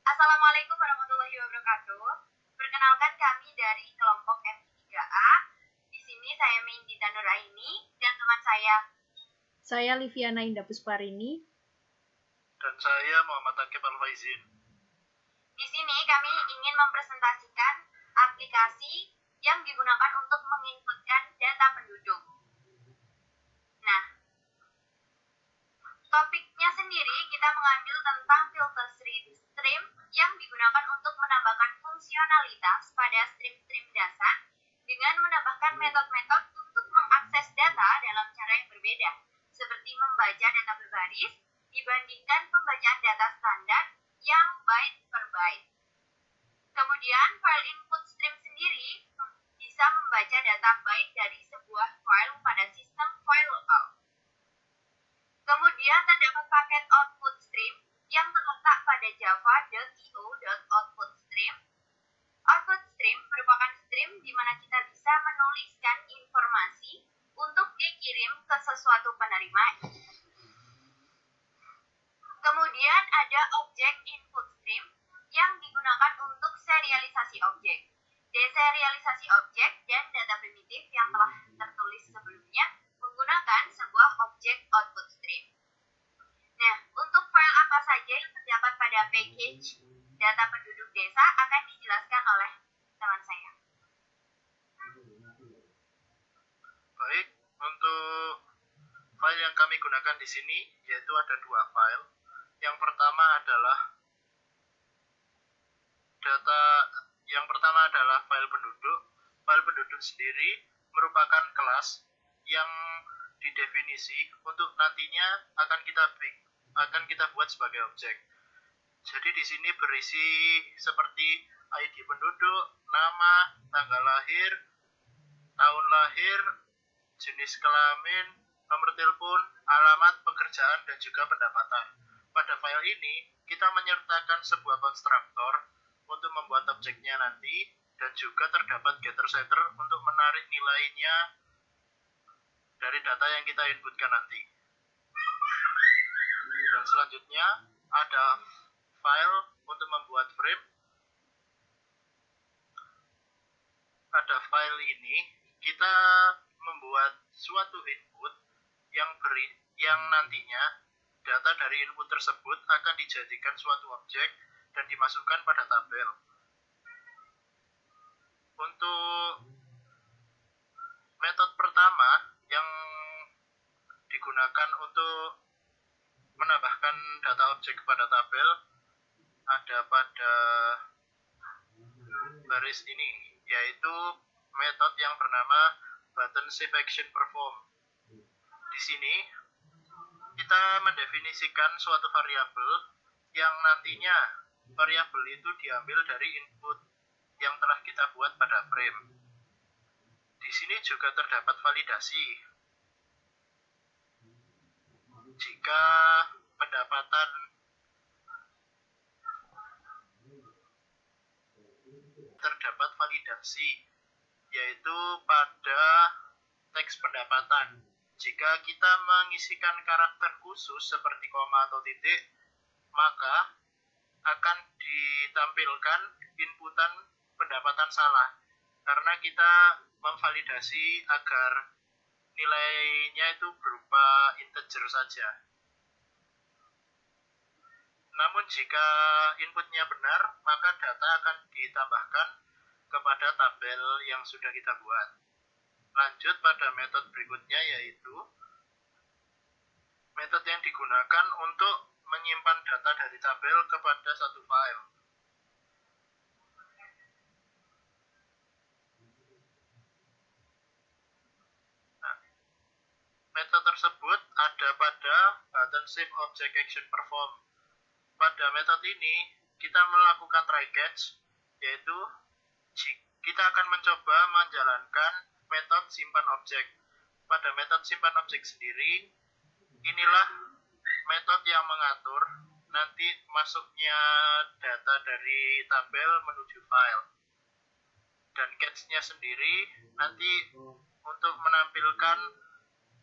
Assalamualaikum warahmatullahi wabarakatuh. Perkenalkan kami dari kelompok MI3A. Di sini saya Mindita Nuraini dan teman saya Liviana Indah Pusparini. Dan saya Muhammad Akib Al-Faizin. Di sini kami ingin mempresentasikan aplikasi yang digunakan untuk menginputkan data penduduk. Nah, topiknya sendiri kita mengambil tentang filter stream yang digunakan untuk menambahkan fungsionalitas pada stream-stream dasar dengan menambahkan metode-metode untuk mengakses data dalam cara yang berbeda, seperti membaca data berbaris dibandingkan pembacaan data standar yang byte per byte. Kemudian file input stream sendiri bisa membaca data byte dari sebuah file pada sistem file lokal. Kemudian terdapat paket output stream yang terletak pada java.io.outputstream. Output stream merupakan stream di mana kita bisa menuliskan informasi untuk dikirim ke sesuatu penerima. Kemudian ada objek input stream yang digunakan untuk serialisasi objek, deserialisasi objek, dan data primitif yang telah tertulis sebelumnya menggunakan sebuah objek output stream. Nah, untuk file apa saja yang terdapat pada package data penduduk desa akan dijelaskan oleh teman saya. Baik, untuk file yang kami gunakan di sini yaitu ada dua file. Yang pertama adalah file penduduk. File penduduk sendiri merupakan kelas yang didefinisi untuk nantinya akan kita buat sebagai objek. Jadi di sini berisi seperti ID penduduk, nama, tanggal lahir, tahun lahir, jenis kelamin, nomor telepon, alamat, pekerjaan, dan juga pendapatan. Pada file ini, kita menyertakan sebuah konstruktor untuk membuat objeknya nanti, dan juga terdapat getter-setter untuk menarik nilainya dari data yang kita inputkan nanti. Dan selanjutnya, ada file untuk membuat frame. Pada file ini, kita membuat suatu input yang nantinya data dari input tersebut akan dijadikan suatu objek dan dimasukkan pada tabel. Untuk metode pertama yang digunakan untuk menambahkan data objek kepada tabel ada pada baris ini, yaitu metode yang bernama button save action perform. Di sini kita mendefinisikan suatu variabel yang nantinya variabel itu diambil dari input yang telah kita buat pada frame. Di sini juga terdapat validasi. Jika pendapatan terdapat validasi, yaitu pada teks pendapatan. Jika kita mengisikan karakter khusus seperti koma atau titik, maka akan ditampilkan inputan pendapatan salah, karena kita memvalidasi agar nilainya itu berupa integer saja. Namun jika inputnya benar, maka data akan ditambahkan kepada tabel yang sudah kita buat. Lanjut pada metode berikutnya, yaitu metode yang digunakan untuk menyimpan data dari tabel kepada satu file. Nah, metode tersebut ada pada button save object action perform. Pada metode ini kita melakukan try catch, yaitu kita akan mencoba menjalankan metode simpan objek. Pada metode simpan objek sendiri, inilah metode yang mengatur nanti masuknya data dari tabel menuju file. Dan catch-nya sendiri nanti untuk menampilkan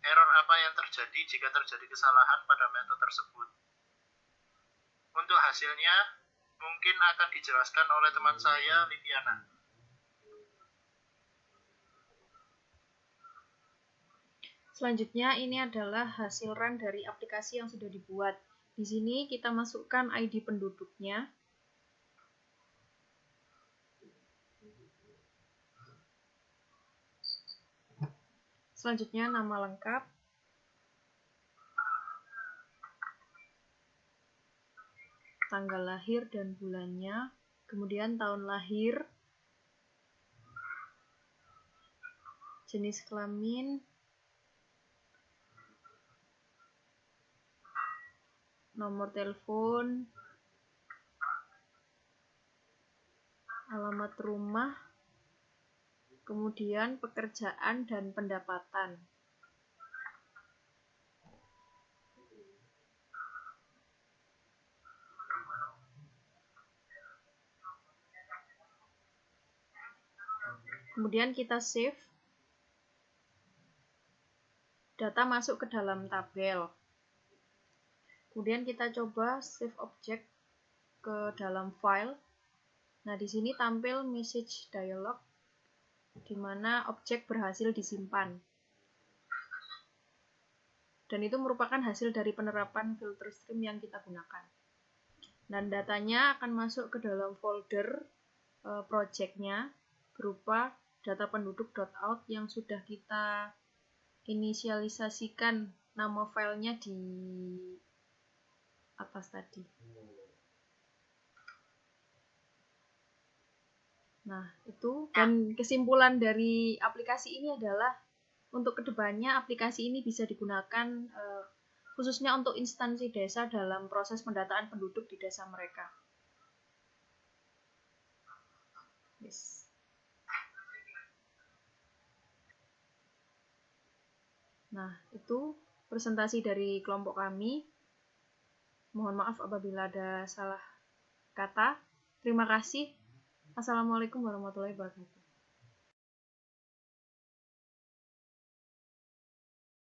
error apa yang terjadi jika terjadi kesalahan pada metode tersebut. Untuk hasilnya, mungkin akan dijelaskan oleh teman saya, Liviana. Selanjutnya ini adalah hasil run dari aplikasi yang sudah dibuat. Di sini kita masukkan ID penduduknya. Selanjutnya nama lengkap. Tanggal lahir dan bulannya. Kemudian tahun lahir. Jenis kelamin. Nomor telepon, alamat rumah, kemudian pekerjaan dan pendapatan. Kemudian kita save. Data masuk ke dalam tabel. Kemudian kita coba save object ke dalam file. Nah, di sini tampil message dialog di mana objek berhasil disimpan. Dan itu merupakan hasil dari penerapan filter stream yang kita gunakan. Dan datanya akan masuk ke dalam folder project-nya berupa data penduduk.out yang sudah kita inisialisasikan nama filenya di atas tadi. Nah, itu. Dan kesimpulan dari aplikasi ini adalah untuk kedepannya aplikasi ini bisa digunakan khususnya untuk instansi desa dalam proses pendataan penduduk di desa mereka. Yes. Nah, itu presentasi dari kelompok kami. Mohon maaf apabila ada salah kata. Terima kasih. Assalamualaikum warahmatullahi wabarakatuh.